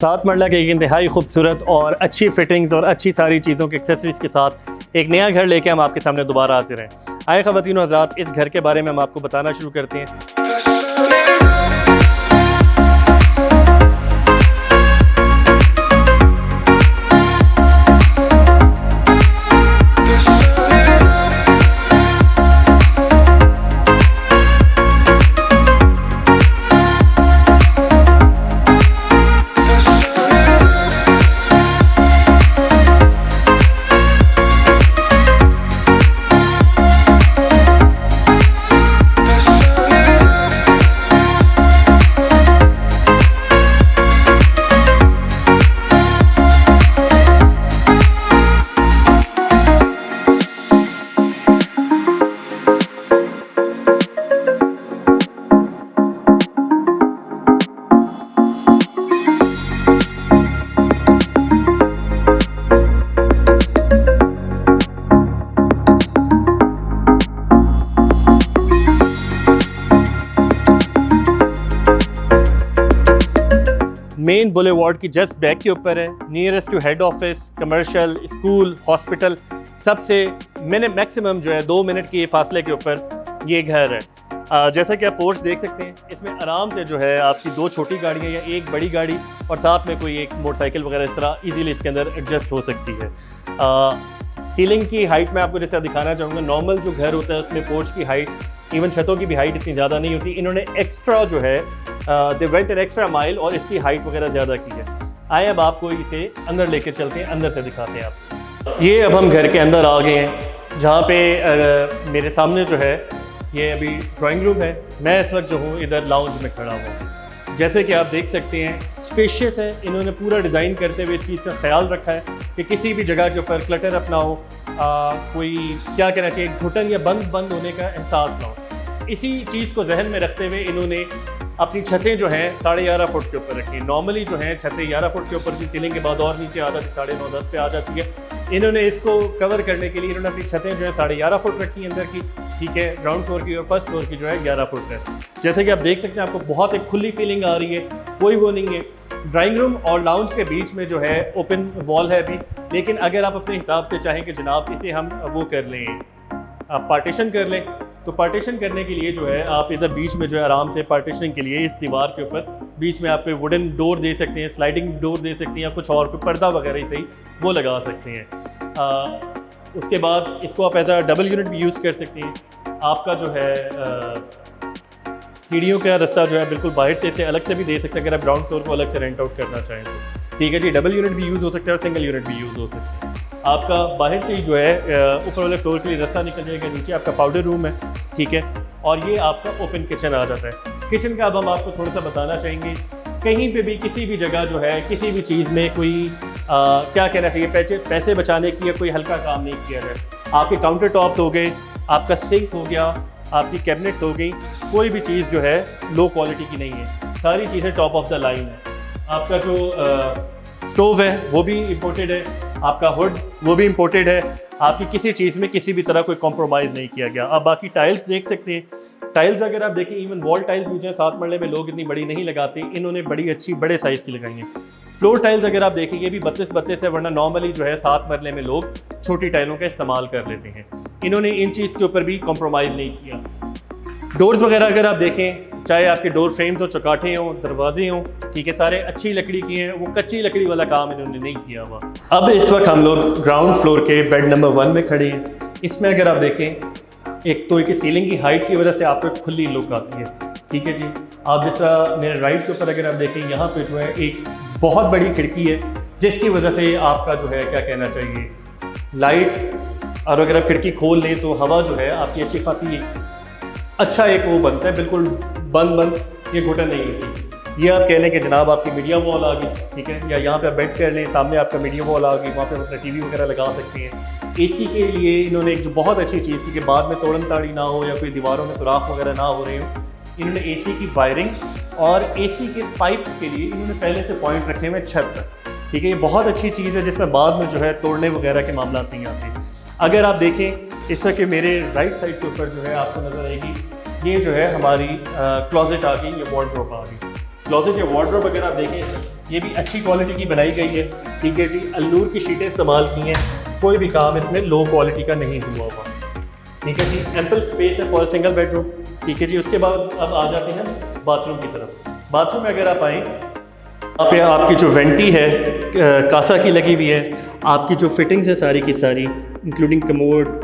7 मरला के एक इंतहाई खूबसूरत और अच्छी फिटिंग्स और अच्छी सारी चीज़ों के एक्सेसरीज़ के साथ एक नया घर लेके हम आपके सामने दोबारा हाजिर हैं। आए ख़वातीन हज़रात, इस घर के बारे में हम आपको बताना शुरू करते हैं। मेन बुलेवार्ड की जस्ट बैक के ऊपर है, nearest to head office, commercial, school, hospital, सबसे मैक्सिमम जो है 2 मिनट के फासले के ऊपर ये घर है। जैसा कि आप पोर्च देख सकते हैं, इसमें आराम से जो है आपकी 2 छोटी गाड़ियाँ या एक बड़ी गाड़ी और साथ में कोई एक मोटरसाइकिल वगैरह इस तरह इजीली इसके अंदर एडजस्ट हो सकती है। सीलिंग की हाइट मैं आपको जैसे दिखाना चाहूँगा। नॉर्मल जो घर होता है उसमें पोर्च की हाइट, इवन छतों की भी हाइट इतनी ज़्यादा नहीं होती। इन्होंने एक्स्ट्रा जो है they went an extra mile और इसकी हाइट वगैरह ज़्यादा की है। आए अब आपको इसे अंदर लेके चलते हैं, अंदर से दिखाते हैं आपको। ये अब हम घर के अंदर आ गए हैं, जहाँ पे मेरे सामने जो है ये अभी ड्राइंग रूम है। मैं इस वक्त जो हूँ इधर लाउंज में खड़ा हूँ। जैसे कि आप देख सकते हैं, स्पेशियस है। इन्होंने पूरा डिज़ाइन करते हुए इस चीज़ का ख्याल रखा है कि किसी भी जगह के ऊपर क्लटर अपना हो, कोई क्या कहना चाहिए, घुटन या बंद होने का एहसास ना हो। इसी चीज़ को जहन में रखते हुए इन्होंने अपनी छतें जो हैं 11.5 फुट के ऊपर रखी। नॉर्मली जो हैं छतें 11 फुट के ऊपर की सीलिंग के बाद और नीचे आ जाती, 9.5-10 पे आ जाती है। इन्होंने इसको कवर करने के लिए इन्होंने अपनी छतें जो है 11.5 फुट रखी अंदर की, ठीक है। ग्राउंड फ्लोर की और फर्स्ट फ्लोर की जो है 11 फुट है। जैसे कि आप देख सकते हैं, आपको बहुत एक खुली फीलिंग आ रही है, कोई वो नहीं है। ड्राइंग रूम और लाउंज के बीच में जो है ओपन वॉल है अभी, लेकिन अगर आप अपने हिसाब से चाहें कि जनाब इसे हम वो कर लें, आप पार्टीशन कर लें, तो पार्टीशन करने के लिए जो है आप इधर बीच में जो है आराम से पार्टीशन के लिए इस दीवार के ऊपर बीच में आप कोई वुडन डोर दे सकते हैं, स्लाइडिंग डोर दे सकते हैं, या कुछ और कोई पर्दा वगैरह ही सही वो लगा सकते हैं। उसके बाद इसको आप एज अ डबल यूनिट भी यूज़ कर सकते हैं। आपका जो है सीढ़ियों का रास्ता जो है बिल्कुल बाहर से इसे अलग से भी दे सकते हैं, अगर आप ग्राउंड फ्लोर को अलग से रेंट आउट करना चाहें तो, ठीक है जी। डबल यूनिट भी यूज़ हो सकता है और सिंगल यूनिट भी यूज़ हो सकता है। आपका बाहर से ही जो है ऊपर वाले फ्लोर के लिए रास्ता निकल जाएगा। नीचे आपका पाउडर रूम है, ठीक है, और ये आपका ओपन किचन आ जाता है। किचन का अब हम आपको थोड़ा सा बताना चाहेंगे। कहीं पे भी किसी भी जगह जो है किसी भी चीज़ में कोई क्या कहना चाहिए, पैसे बचाने की या कोई हल्का काम नहीं किया जाए। आपके काउंटर टॉप्स हो गए, आपका सिंक हो गया, आपकी कैबिनेट्स हो गई, कोई भी चीज़ जो है लो क्वालिटी की नहीं है, सारी चीज़ें टॉप ऑफ द लाइन है। आपका जो स्टोव है वो भी इम्पोर्टेड है, आपका हुड वो भी इम्पोर्टेड है। आपकी किसी चीज़ में किसी भी तरह कोई कॉम्प्रोमाइज़ नहीं किया गया। अब बाकी टाइल्स देख सकते हैं। टाइल्स अगर आप देखें, इवन वॉल टाइल्स भी जो है 7 मरले में लोग इतनी बड़ी नहीं लगाते, इन्होंने बड़ी अच्छी बड़े साइज़ की लगाई हैं। फ्लोर टाइल्स अगर आप देखें, ये भी 32 है, वरना नॉर्मली जो है 7 मरले में लोग छोटी टाइलों का इस्तेमाल कर लेते हैं। इन्होंने इन चीज़ के ऊपर भी कॉम्प्रोमाइज़ नहीं किया। डोर्स वगैरह अगर आप देखें, चाहे आपके डोर फ्रेम्स हो, चौकाठे हों, दरवाजे हों, ठीक है, सारे अच्छी लकड़ी की हैं। वो कच्ची लकड़ी वाला काम इन्होंने नहीं किया हुआ। अब इस वक्त हम लोग ग्राउंड फ्लोर के बेड नंबर 1 में खड़े हैं। इसमें अगर आप देखें, एक तो एक सीलिंग की हाइट की वजह से आपको एक खुली लुक आती है, ठीक है जी। आप जिस तरह मेरे राइट के ऊपर अगर आप देखें, यहाँ पे जो है एक बहुत बड़ी खिड़की है, जिसकी वजह से आपका जो है क्या कहना चाहिए, लाइट, और अगर आप खिड़की खोल लें तो हवा जो है आपकी अच्छी खासी अच्छा एक वो बनता है, बिल्कुल बंद ये घुटन नहीं होती। ये आप कह लें कि जनाब आपकी मीडिया वॉल आ गई, ठीक है, या यहाँ पे आप बेड कर लें, सामने आपका मीडिया वॉल आ गई, वहाँ पे अपना टीवी वगैरह लगा सकते हैं। एसी के लिए इन्होंने एक जो बहुत अच्छी चीज़ की कि बाद में तोड़न ताड़ी ना हो या कोई दीवारों में सुराख वगैरह ना हो रहे हो, इन्होंने एसी की वायरिंग और एसी के पाइप्स के लिए इन्होंने पहले से पॉइंट रखे हुए छत तक, ठीक है। ये बहुत अच्छी चीज़ है जिसमें बाद में जो है तोड़ने वगैरह के मामला नहीं आते। अगर आप देखें, इस के मेरे राइट साइड के ऊपर जो है आपको नज़र आएगी, ये जो है हमारी क्लोजेट आ गई या वार्डरोब आ गई। क्लोजेट या वार्डरोब अगर आप देखें, ये भी अच्छी क्वालिटी की बनाई गई है, ठीक है जी। अलनूर की शीटें इस्तेमाल की हैं, कोई भी काम इसमें लो क्वालिटी का नहीं हुआ हुआ, ठीक है जी। एम्पल स्पेस है फॉर सिंगल बेडरूम, ठीक है जी। उसके बाद अब आ जाते हैं बाथरूम की तरफ। बाथरूम में अगर आप आएँ, यहाँ पे आपकी जो वेंटी है कासा की लगी हुई है, आपकी जो फिटिंग्स है सारी की सारी इंक्लूडिंग कमोड,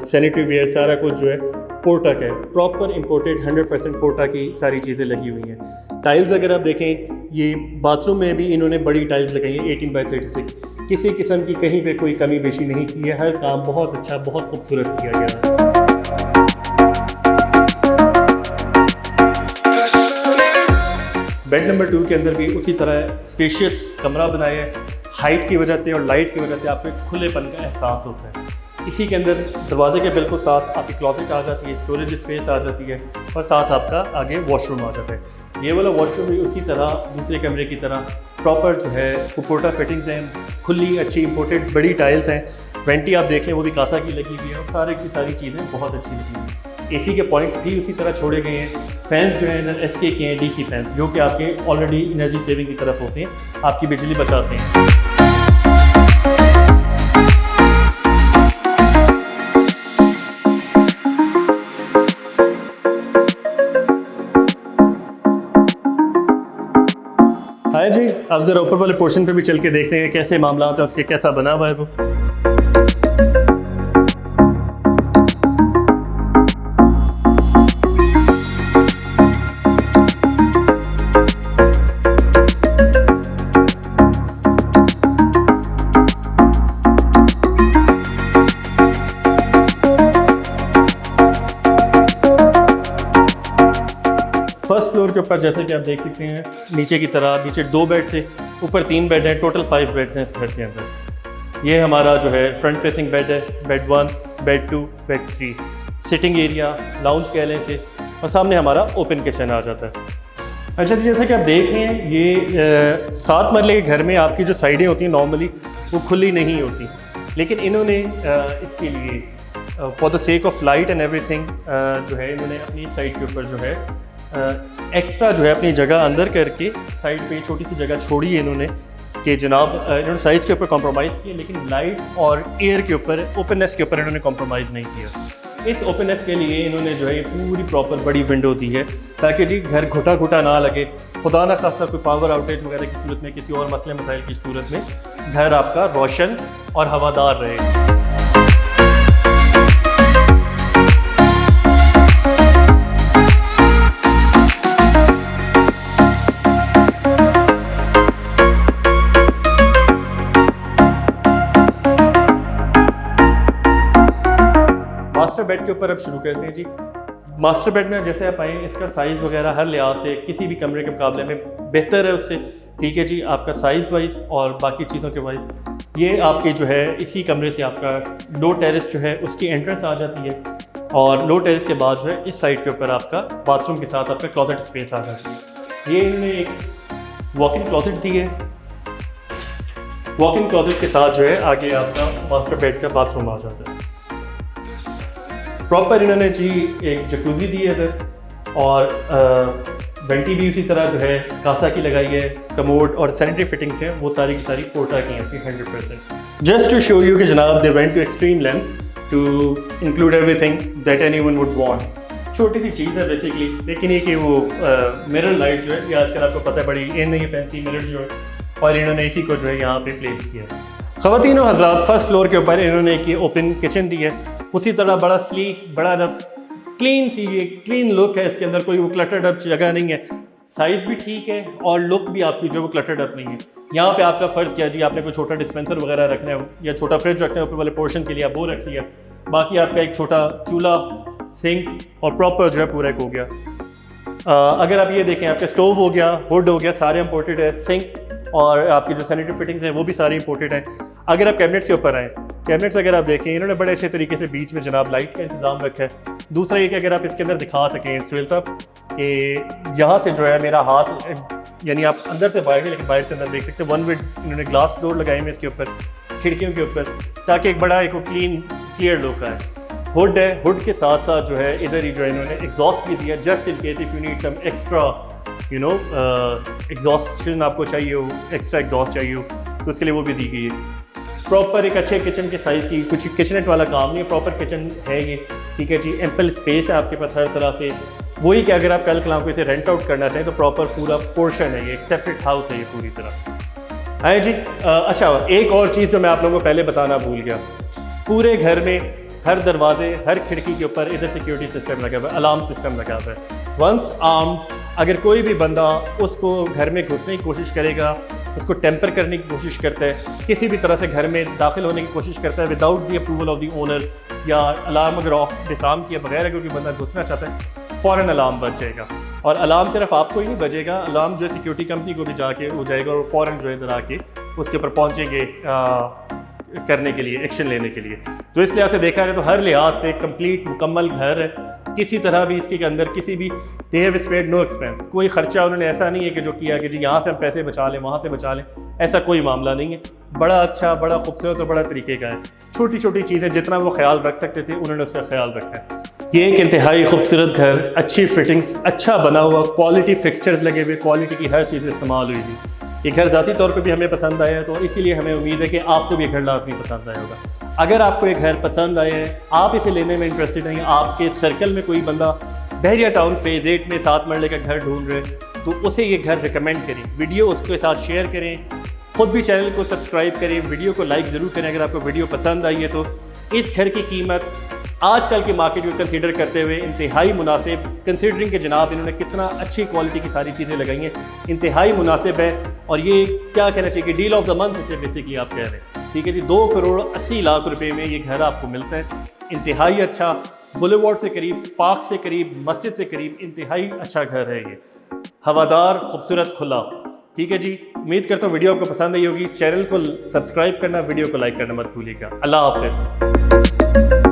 सैनिटरी वेयर, सारा कुछ जो है पोर्टा का है, प्रॉपर इंपोर्टेड 100% पोर्टा की सारी चीज़ें लगी हुई हैं। टाइल्स अगर आप देखें, ये बाथरूम में भी इन्होंने बड़ी टाइल्स लगाई हैं 18x36, किसी किस्म की कहीं पे कोई कमी बेशी नहीं की है, हर काम बहुत अच्छा, बहुत खूबसूरत किया गया है। बेड नंबर 2 के अंदर भी उसी तरह स्पेशियस कमरा बनाया है, हाइट की वजह से और लाइट की वजह से आपको एक खुलेपन का एहसास होता है। इसी के अंदर दरवाजे के बिल्कुल साथ आपकी क्लॉजेट आ जाती है, स्टोरेज स्पेस आ जाती है और साथ आपका आगे वॉशरूम आ जाता है। ये वाला वॉशरूम भी उसी तरह दूसरे कमरे की तरह प्रॉपर जो है पोर्टा फिटिंग्स हैं, खुली अच्छी इंपोर्टेड बड़ी टाइल्स हैं। वेंटी आप देख लें वो भी कासा की लगी हुई है और सारे की सारी चीज़ें बहुत अच्छी लगी हुई हैं। एसी के पॉइंट्स भी उसी तरह छोड़े गए हैं। फैंस जो है SK के हैं, DC फैंस, जो कि आपके ऑलरेडी एनर्जी सेविंग की तरफ होते हैं, आपकी बिजली बचाते हैं। हाँ जी, अब ज़रा ऊपर वाले पोर्शन पे भी चल के देखते हैं कैसे मामला होता है, उसके कैसा बना हुआ है वो। फर्स्ट फ्लोर के ऊपर जैसे कि आप देख सकते हैं, नीचे की तरह नीचे 2 बेड थे, ऊपर 3 बेड हैं, टोटल 5 बेड्स हैं इस घर के अंदर। ये हमारा जो है फ्रंट फेसिंग बेड है, bed 1, bed 2, bed 3, sitting area, lounge कह लें से, और सामने हमारा ओपन किचन आ जाता है। अच्छा जी, जैसा कि आप देख रहे हैं, ये 7 मरले के घर में आपकी जो साइडें होती हैं नॉर्मली वो खुली नहीं होती, लेकिन इन्होंने इसके लिए for the sake of light and everything जो है इन्होंने अपनी साइड के ऊपर जो है एक्स्ट्रा जो है अपनी जगह अंदर करके साइड पे छोटी सी जगह छोड़ी है इन्होंने कि जनाब इन्होंने साइज़ के ऊपर कॉम्प्रोमाइज़ किया, लेकिन लाइट और एयर के ऊपर, ओपननेस के ऊपर इन्होंने कॉम्प्रोमाइज़ नहीं किया। इस ओपननेस के लिए इन्होंने जो है पूरी प्रॉपर बड़ी विंडो दी है ताकि जी घर घुटा घुटा ना लगे, खुदा ना खासा कोई पावर आउटेज वगैरह की सूरत में, किसी और मसले मसाइल की सूरत में घर आपका रोशन और हवादार रहे। मास्टर बेड के ऊपर अब शुरू करते हैं जी। मास्टर बेड में जैसे आप आए, इसका साइज़ वगैरह हर लिहाज से किसी भी कमरे के मुकाबले में बेहतर है उससे, ठीक है जी। आपका साइज़ वाइज और बाकी चीज़ों के वाइज ये आपके जो है इसी कमरे से आपका लो टेरेस जो है उसकी एंट्रेंस आ जाती है, और लो टेरेस के बाद जो है इस साइड के ऊपर आपका बाथरूम के साथ आपका क्लॉजेट स्पेस आ जाती है। ये इन्होंने एक वॉक इन क्लॉजेट दी है, वॉक इन क्लॉजेट के साथ जो है आगे आपका मास्टर बेड का बाथरूम आ जाता है। प्रॉपर इन्होंने जी एक जकूज़ी दी है इधर, और वेंटी भी उसी तरह जो है कासा की लगाई है, कमोड और सैनिटरी फिटिंग्स हैं वो सारी की सारी पोर्टा की हैं 100%। जस्ट टू शो यू कि जनाब they went to extreme lengths to include everything that anyone would want. छोटी सी चीज़ है बेसिकली, लेकिन ये कि वो मिरर लाइट जो है ये आजकल आपको पता है बड़ी इन नहीं फैंसी मिरर जो है, और इन्होंने इसी को जो है यहाँ पे प्लेस किया। ख़वातीन और हज़रात, फर्स्ट फ्लोर के ऊपर इन्होंने एक ओपन किचन दी है, उसी तरह बड़ा स्लीक, बड़ा क्लीन सी, ये क्लीन लुक है इसके अंदर, कोई वो क्लटर्ड अप जगह नहीं है, साइज़ भी ठीक है और लुक भी आपकी जो वो क्लटर्ड अप नहीं है। यहाँ पे आपका फ़र्ज़ किया जी, आपने कोई छोटा डिस्पेंसर वगैरह रखना है या छोटा फ्रिज रखना है ऊपर वाले पोर्शन के लिए, आप वो रख लिया, बाकी आपका एक छोटा चूल्हा, सिंक और प्रॉपर जो है पूरा एक हो गया। अगर आप ये देखें, आपका स्टोव हो गया, हुड हो गया, सारे इंपोर्टेड है, सिंक और आपकी जो सैनिटरी फिटिंग्स हैं वो भी सारी इंपोर्टेड हैं। अगर आप कैबिनेट्स के ऊपर आएँ, कैबिनेट्स अगर आप देखें, इन्होंने बड़े अच्छे तरीके से बीच में जनाब लाइट का इंतजाम रखा है। दूसरा ये कि अगर आप इसके अंदर दिखा सकें सुहेल साहब कि यहाँ से जो है मेरा हाथ, यानी आप अंदर से बाहर, लेकिन बाहर से अंदर देख सकते हैं, वन विड इन्होंने ग्लास डोर लगाए हैं इसके ऊपर, खिड़कियों के ऊपर, ताकि एक बड़ा एक क्लियर लुक आए। हुड है, हुड के साथ साथ जो है इधर ही जो है इन्होंने एग्जॉस्ट भी दिया, just in case if you need some extra you know exhaustion आपको चाहिए हो, एक्स्ट्रा एग्जॉस्ट चाहिए हो, तो उसके लिए वो भी दी गई है। प्रॉपर एक अच्छे किचन के साइज़ की, कुछ किचनेट वाला काम नहीं है, प्रॉपर किचन है ये, ठीक है जी। एम्पल स्पेस है आपके पास हर तरह से। वही कि अगर आप कल कलाम को इसे रेंट आउट करना चाहें तो प्रॉपर पूरा पोर्शन है ये, एक सेपरेट हाउस है ये पूरी तरह। आए जी। अच्छा, एक और चीज़ जो मैं आप लोगों को पहले बताना भूल गया, पूरे घर में हर दरवाजे, हर खिड़की के ऊपर इधर सिक्योरिटी सिस्टम लगा हुआ है, अलार्म सिस्टम लगा हुआ है। वंस आर्म्ड, अगर कोई भी बंदा उसको घर में घुसने की कोशिश करेगा, उसको टेम्पर करने की कोशिश करता है, किसी भी तरह से घर में दाखिल होने की कोशिश करता है without the approval of the owner, या अलार्म अगर ऑफ डिसार्म किए बगैर अगर कोई बंदा घुसना चाहता है, फ़ौरन अलार्म बज जाएगा। और अलार्म सिर्फ आपको ही नहीं बजेगा, अलार्म जो है सिक्योरिटी कंपनी को भी जाके हो जाएगा और फ़ौरन जो है इधर आके उसके ऊपर पहुँचेंगे करने के लिए, एक्शन लेने के लिए। तो इस लिहाज से देखा जाए तो हर लिहाज से कंप्लीट मुकम्मल घर है, किसी तरह भी इसके अंदर किसी भी they have spared no expense, कोई खर्चा उन्होंने ऐसा नहीं है कि जो किया कि जी यहाँ से हम पैसे बचा लें, वहाँ से बचा लें, ऐसा कोई मामला नहीं है। बड़ा अच्छा, बड़ा खूबसूरत और बड़ा तरीके का है। छोटी छोटी चीज़ें जितना वो ख्याल रख सकते थे उन्होंने उसका ख्याल रखा है। ये एक इंतहाई खूबसूरत घर, अच्छी फिटिंग्स, अच्छा बना हुआ, क्वालिटी फिक्सचर्स लगे हुए, क्वालिटी की हर चीज़ इस्तेमाल हुई थी। ये घर ज़ाती तौर पे भी हमें पसंद आया है, तो इसीलिए हमें उम्मीद है कि आपको भी ये घर लाजमी पसंद आया होगा। अगर आपको ये घर पसंद आए हैं, आप इसे लेने में इंटरेस्टेड हैं, आपके सर्कल में कोई बंदा बहरिया टाउन फेज़ 8 में 7 मरले का घर ढूंढ रहे हैं, तो उसे ये घर रिकमेंड करें, वीडियो उसके साथ शेयर करें, ख़ुद भी चैनल को सब्सक्राइब करें, वीडियो को लाइक ज़रूर करें अगर आपको वीडियो पसंद आई है तो। इस घर की कीमत आजकल के मार्केट को कंसीडर करते हुए इंतहाई मुनासिब, कंसीडरिंग के जनाब इन्होंने कितना अच्छी क्वालिटी की सारी चीज़ें लगाई हैं, इंतहाई मुनासिब है। और ये क्या कहना चाहिए कि डील ऑफ द मंथ इसे बेसिकली आप कह रहे हैं, ठीक है जी। 2 करोड़ 80 लाख रुपए में ये घर आपको मिलता है, इंतहाई अच्छा, बुलेवार्ड से करीब, पार्क से करीब, मस्जिद से करीब, इंतहाई अच्छा घर है ये, हवादार, खूबसूरत, खुला, ठीक है जी। उम्मीद करता हूँ वीडियो आपको पसंद आई होगी। चैनल को सब्सक्राइब करना, वीडियो को लाइक करना मत भूलिएगा। अल्लाह हाफ़िज़।